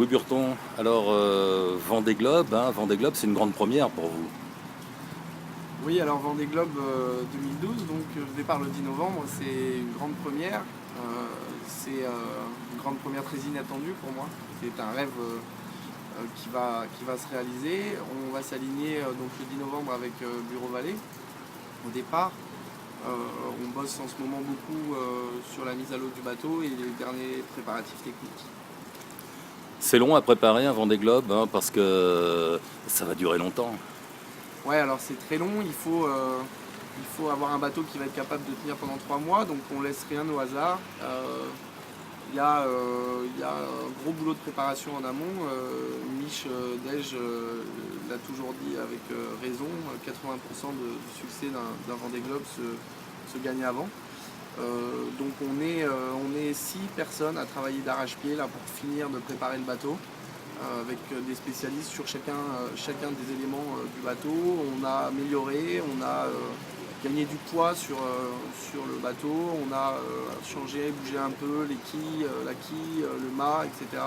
Louis Burton, alors Vendée Globe, Vendée Globe c'est une grande première pour vous. Oui, alors Vendée Globe 2012, donc départ le 10 novembre, c'est une grande première. C'est une grande première très inattendue pour moi. C'est un rêve qui va se réaliser. On va s'aligner donc le 10 novembre avec Bureau Vallée au départ. On bosse en ce moment beaucoup sur la mise à l'eau du bateau et les derniers préparatifs techniques. C'est long à préparer un Vendée Globe parce que ça va durer longtemps. Ouais, alors c'est très long, il faut avoir un bateau qui va être capable de tenir pendant 3 mois, donc on laisse rien au hasard. Il y a un gros boulot de préparation en amont. Mich Dej l'a toujours dit avec raison, 80% du succès d'un Vendée Globe se gagne avant. Donc on est 6 personnes à travailler d'arrache-pied là pour finir de préparer le bateau, avec des spécialistes sur chacun des éléments du bateau. On a amélioré, on a gagné du poids sur le bateau, on a changé, bougé un peu les quilles, la quille, le mât, etc.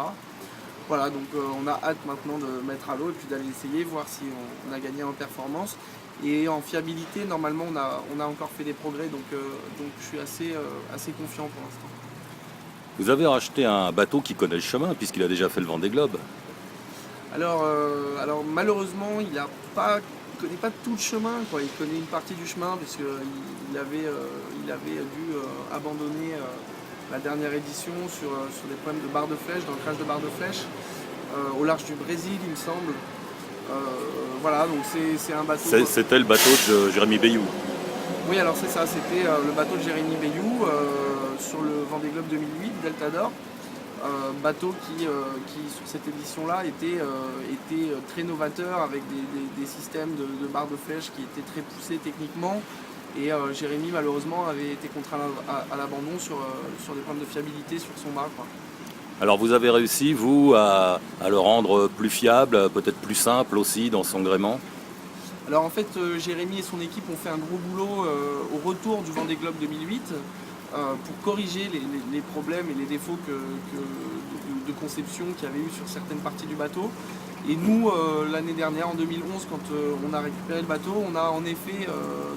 Voilà, donc on a hâte maintenant de mettre à l'eau et puis d'aller essayer, voir si on a gagné en performance. Et en fiabilité, normalement, on a encore fait des progrès, donc je suis assez confiant pour l'instant. Vous avez racheté un bateau qui connaît le chemin puisqu'il a déjà fait le Vendée Globe. Alors malheureusement, il connaît pas tout le chemin, quoi. Il connaît une partie du chemin puisqu'il avait dû abandonner la dernière édition sur des problèmes de barre de flèche, d'ancrage de barre de flèche, au large du Brésil, il me semble. Voilà, donc c'est un bateau. C'était le bateau de Jérémy Bayou. Oui, alors c'est ça, c'était le bateau de Jérémy Bayou sur le Vendée Globe 2008, Delta d'Or. Bateau qui sur cette édition-là était très novateur avec des systèmes de barres de flèche qui étaient très poussés techniquement. Et Jérémy malheureusement avait été contraint à l'abandon sur des problèmes de fiabilité sur son mât, quoi. Alors vous avez réussi, vous, à le rendre plus fiable, peut-être plus simple aussi dans son gréement. Alors en fait, Jérémy et son équipe ont fait un gros boulot au retour du Vendée Globe 2008 pour corriger les problèmes et les défauts de conception qu'il y avait eu sur certaines parties du bateau. Et nous, l'année dernière, en 2011, quand on a récupéré le bateau, on a en effet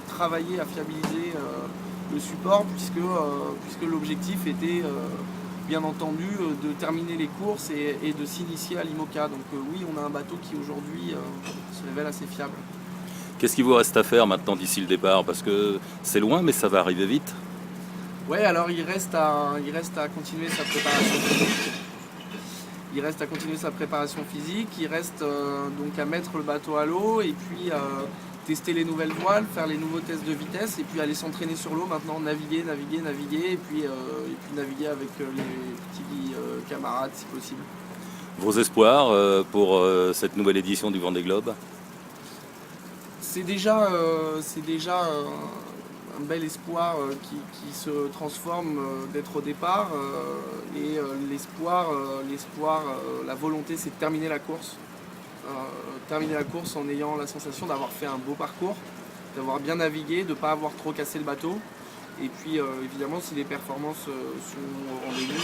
travaillé à fiabiliser le support puisque l'objectif était bien entendu de terminer les courses et de s'initier à l'IMOCA. Donc oui, on a un bateau qui aujourd'hui se révèle assez fiable. Qu'est-ce qu'il vous reste à faire maintenant d'ici le départ? Parce que c'est loin mais ça va arriver vite. Ouais, alors il reste à continuer sa préparation physique. Il reste à continuer sa préparation physique, il reste donc à mettre le bateau à l'eau et puis tester les nouvelles voiles, faire les nouveaux tests de vitesse et puis aller s'entraîner sur l'eau maintenant, naviguer et puis naviguer avec les petits camarades si possible. Vos espoirs pour cette nouvelle édition du Vendée Globe? C'est déjà un bel espoir qui se transforme d'être au départ et la volonté c'est de terminer la course. Terminer la course en ayant la sensation d'avoir fait un beau parcours, d'avoir bien navigué, de ne pas avoir trop cassé le bateau. Et puis évidemment si les performances sont au rendez-vous,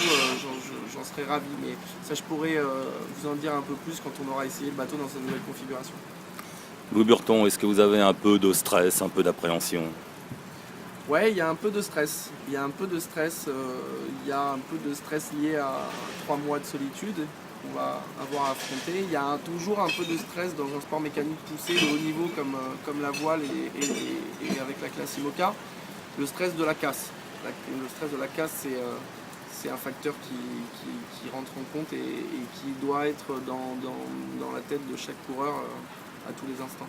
j'en serais ravi. Mais ça je pourrais vous en dire un peu plus quand on aura essayé le bateau dans sa nouvelle configuration. Louis Burton, est-ce que vous avez un peu de stress, un peu d'appréhension? Ouais, il y a un peu de stress. Il y a un peu de stress lié à 3 mois de solitude qu'on va avoir à affronter. Il y a toujours un peu de stress dans un sport mécanique poussé de haut niveau comme la voile et avec la classe IMOCA. Le stress de la casse. Le stress de la casse, c'est un facteur qui rentre en compte et qui doit être dans la tête de chaque coureur à tous les instants.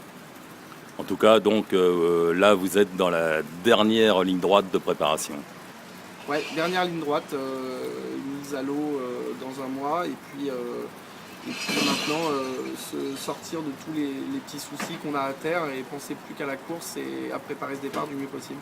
En tout cas, donc là, vous êtes dans la dernière ligne droite de préparation. Ouais, dernière ligne droite, mise à l'eau dans un mois, et puis maintenant se sortir de tous les petits soucis qu'on a à terre et penser plus qu'à la course et à préparer ce départ du mieux possible.